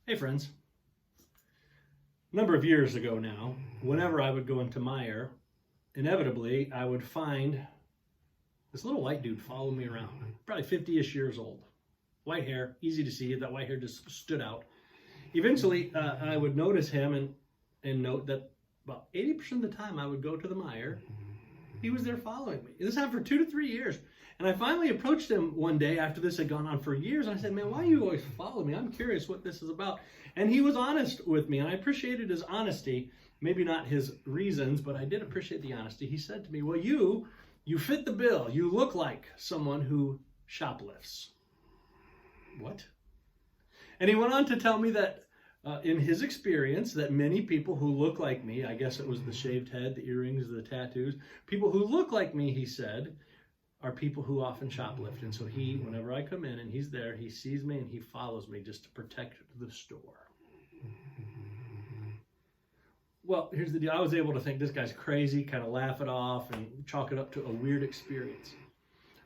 Hey friends, a number of years ago now, whenever I would go into Meijer, inevitably I would find this little white dude follow me around, probably 50-ish years old. White hair, easy to see, that white hair just stood out. Eventually, I would notice him and note that about 80% of the time I would go to the Meijer, he was there following me. This happened for 2 to 3 years. And I finally approached him one day after this had gone on for years. And I said, man, why do you always follow me? I'm curious what this is about. And he was honest with me. And I appreciated his honesty. Maybe not his reasons, but I did appreciate the honesty. He said to me, well, you fit the bill. You look like someone who shoplifts. What? And he went on to tell me that in his experience, that many people who look like me, I guess it was the shaved head, the earrings, the tattoos, people who look like me, he said, are people who often shoplift. And so he, whenever I come in and he's there, he sees me and he follows me just to protect the store. Well, here's the deal. I was able to think this guy's crazy, kind of laugh it off and chalk it up to a weird experience.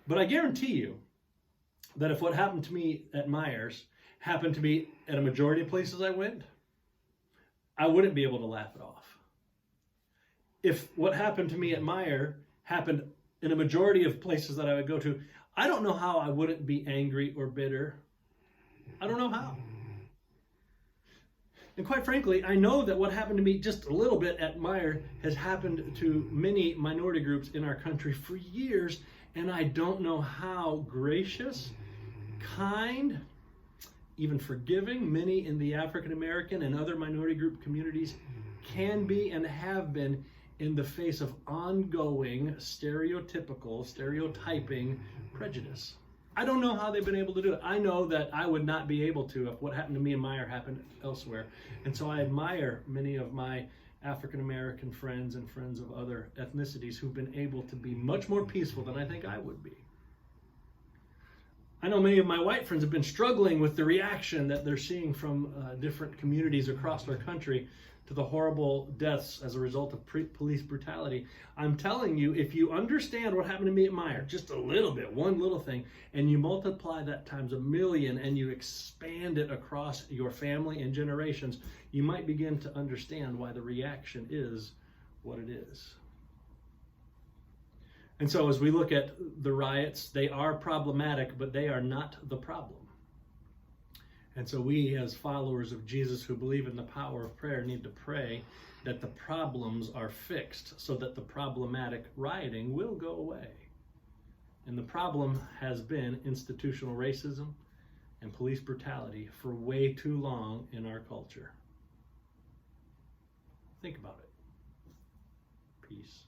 But I guarantee you that if what happened to me at Meijers happened to me at a majority of places I went, I wouldn't be able to laugh it off. If what happened to me at Meijer happened in a majority of places that I would go to, I don't know how I wouldn't be angry or bitter. I don't know how. And quite frankly, I know that what happened to me just a little bit at Meijer has happened to many minority groups in our country for years, and I don't know how gracious, kind, even forgiving many in the African American and other minority group communities can be and have been in the face of ongoing stereotyping prejudice. I don't know how they've been able to do it. I know that I would not be able to if what happened to me in Meijer happened elsewhere. And so I admire many of my African American friends and friends of other ethnicities who've been able to be much more peaceful than I think I would be. I know many of my white friends have been struggling with the reaction that they're seeing from different communities across our country to the horrible deaths as a result of police brutality. I'm telling you, if you understand what happened to me at Meijer, just a little bit, one little thing, and you multiply that times 1,000,000 and you expand it across your family and generations, you might begin to understand why the reaction is what it is. And so as we look at the riots, they are problematic, but they are not the problem. And so we, as followers of Jesus who believe in the power of prayer, need to pray that the problems are fixed so that the problematic rioting will go away. And the problem has been institutional racism and police brutality for way too long in our culture. Think about it. Peace.